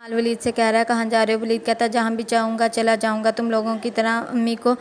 جمال ولید سے کہہ رہا ہے کہاں جا رہے ہو؟ ولید کہتا ہے جہاں بھی چاہوں گا چلا جاؤں گا، تم لوگوں کی طرح امی کو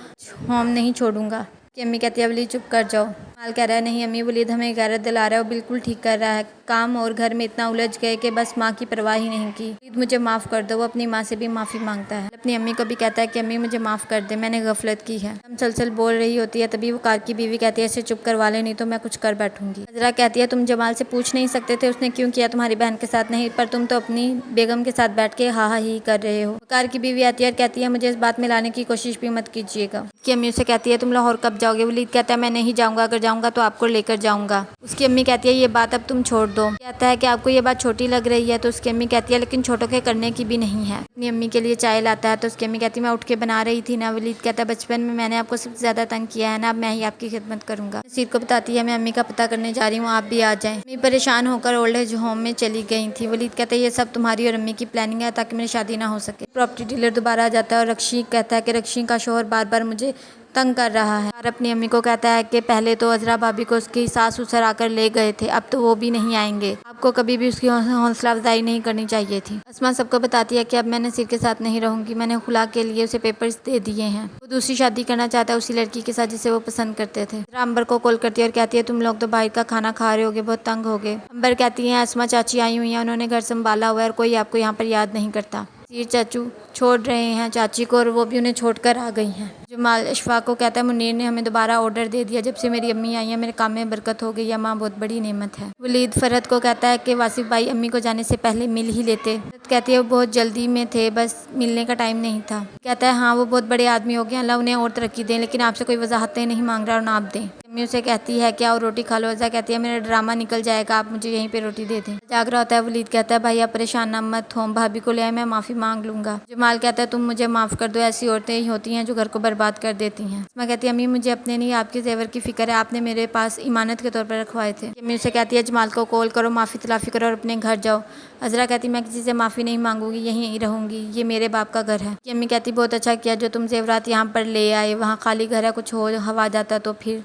ہوم نہیں چھوڑوں گا۔ کہ امی کہتی ہے ولید چپ کر جاؤ۔ جمال کہہ رہا ہے نہیں امی، ولید ہمیں غیرت دلا رہا ہے، وہ بالکل ٹھیک کر رہا ہے، کام اور گھر میں اتنا الجھ گئے کہ بس ماں کی پرواہ ہی نہیں کی۔ ولید مجھے معاف کر دو۔ وہ اپنی ماں سے بھی معافی مانگتا ہے، اپنی امی کو بھی کہتا ہے کہ امی مجھے معاف کر دے، میں نے غفلت کی ہے۔ مسلسل بول رہی ہوتی ہے، تبھی وقار کی بیوی کہتی ہے اسے چپ کروا لے نہیں تو میں کچھ کر بیٹھوں گی۔ عذرا کہتی ہے تم جمال سے پوچھ نہیں سکتے تھے اس نے کیوں کیا تمہاری بہن کے ساتھ؟ نہیں، پر تم تو اپنی بیگم کے ساتھ بیٹھ کے ہا ہا ہی کر رہے ہو۔ وقار کی بیوی آتی ہے اور کہتی ہے مجھے اس بات میں لانے کی کوشش بھی مت کیجیے گا۔ اس کی امی اسے کہتی ہے تم لاہور کب جاؤ گے؟ ولید کہتا ہے میں نہیں جاؤں گا، اگر جاؤں گا تو آپ کو لے کر جاؤں گا۔ اس کی امی کہتی ہے یہ بات اب تم چھوڑ دو۔ کہتا ہے کہ آپ کو یہ بات چھوٹی لگ رہی ہے، تو اس کی امی کہتی ہے لیکن چھوٹوں کے کرنے کی بھی نہیں ہے۔ اپنی امی کے لیے چائے لاتا ہے تو اس کی امی کہتی ہے میں اٹھ کے بنا رہی تھی نا۔ ولید کہتا ہے بچپن میں نے آپ کو سب سے زیادہ تنگ کیا ہے نا، اب میں ہی آپ کی خدمت کروں گا۔ نصیر کو بتاتی ہے میں امی کا پتہ کرنے جا رہی ہوں، آپ بھی آ جائیں۔ امی پریشان ہو کر اولڈ ایج ہوم میں چلی گئی تھی۔ ولید کہتا ہے یہ سب تمہاری اور امی کی پلاننگ ہے تاکہ میری شادی نہ ہو سکے۔ پراپرٹی ڈیلر دوبارہ آ جاتا ہے اور رکشی کہتا ہے کہ رکشی کا شوہر بار بار مجھے تنگ کر رہا ہے۔ اور اپنی امی کو کہتا ہے کہ پہلے تو عذرا بھابی کو اس کی ساس سسر آ کر لے گئے تھے، اب تو وہ بھی نہیں آئیں گے، آپ کو کبھی بھی اس کی حوصلہ افزائی نہیں کرنی چاہیے تھی۔ اسما سب کو بتاتی ہے کہ اب میں نصیر کے ساتھ نہیں رہوں گی، میں نے خلا کے لیے اسے پیپرز دے دیے ہیں، وہ دوسری شادی کرنا چاہتا ہے اسی لڑکی کے ساتھ جسے وہ پسند کرتے تھے۔ عذرا امبر کو کال کرتی ہے اور کہتی ہے تم لوگ تو باہر کا کھانا کھا رہے ہوگے، بہت تنگ ہوگے۔ امبر کہتی ہیں اسما چاچی آئی ہوئی ہیں، انہوں نے گھر سنبھالا ہوا ہے اور کوئی آپ کو یہاں پر یاد نہیں کرتا۔ نصیر چاچو چھوڑ رہے ہیں چاچی کو اور وہ بھی انہیں چھوڑ کر آ گئی ہیں۔ جمال اشفاق کو کہتا ہے منیر نے ہمیں دوبارہ آرڈر دے دیا، جب سے میری امی آئی ہیں میرے کام میں برکت ہو گئی ہے، ماں بہت بڑی نعمت ہے۔ ولید فرحت کو کہتا ہے کہ واصف بھائی امی کو جانے سے پہلے مل ہی لیتے۔ فرحت کہتی ہے وہ بہت جلدی میں تھے، بس ملنے کا ٹائم نہیں تھا۔ کہتا ہے ہاں وہ بہت بڑے آدمی ہو گئے، اللہ انہیں اور ترقی دیں، لیکن آپ سے کوئی وضاحتیں نہیں مانگ رہا اور نہ آپ دیں۔ امی اسے کہتی ہے کیا اور روٹی کھا لو۔ عزا کہتی ہے میرا ڈرامہ نکل جائے گا، آپ مجھے یہیں پہ روٹی دے دیں۔ جاگ رہا ہوتا ہے ولید کہتا ہے بھائی آپ پریشان نہ مت ہوں، بھابی کو لے آئے میں معافی مانگ لوں گا۔ جمال کہتا ہے تم مجھے معاف کر دو، ایسی عورتیں ہی ہوتی ہیں جو گھر کو برباد کر دیتی ہیں۔ اسما کہتی ہے امی مجھے اپنے نہیں آپ کے زیور کی فکر ہے، آپ نے میرے پاس امانت کے طور پر رکھوائے تھے۔ امی اسے کہتی ہے جمال کو کال کرو، معافی تلافی کرو اور اپنے گھر جاؤ۔ عذرا کہتی میں کسی سے معافی نہیں مانگوں گی، یہیں رہوں گی، یہ میرے باپ کا گھر ہے۔ امی کہتی بہت اچھا کیا جو تم زیورات یہاں پر لے آئے، وہاں خالی گھر ہے، کچھ ہو ہوا جاتا تو پھر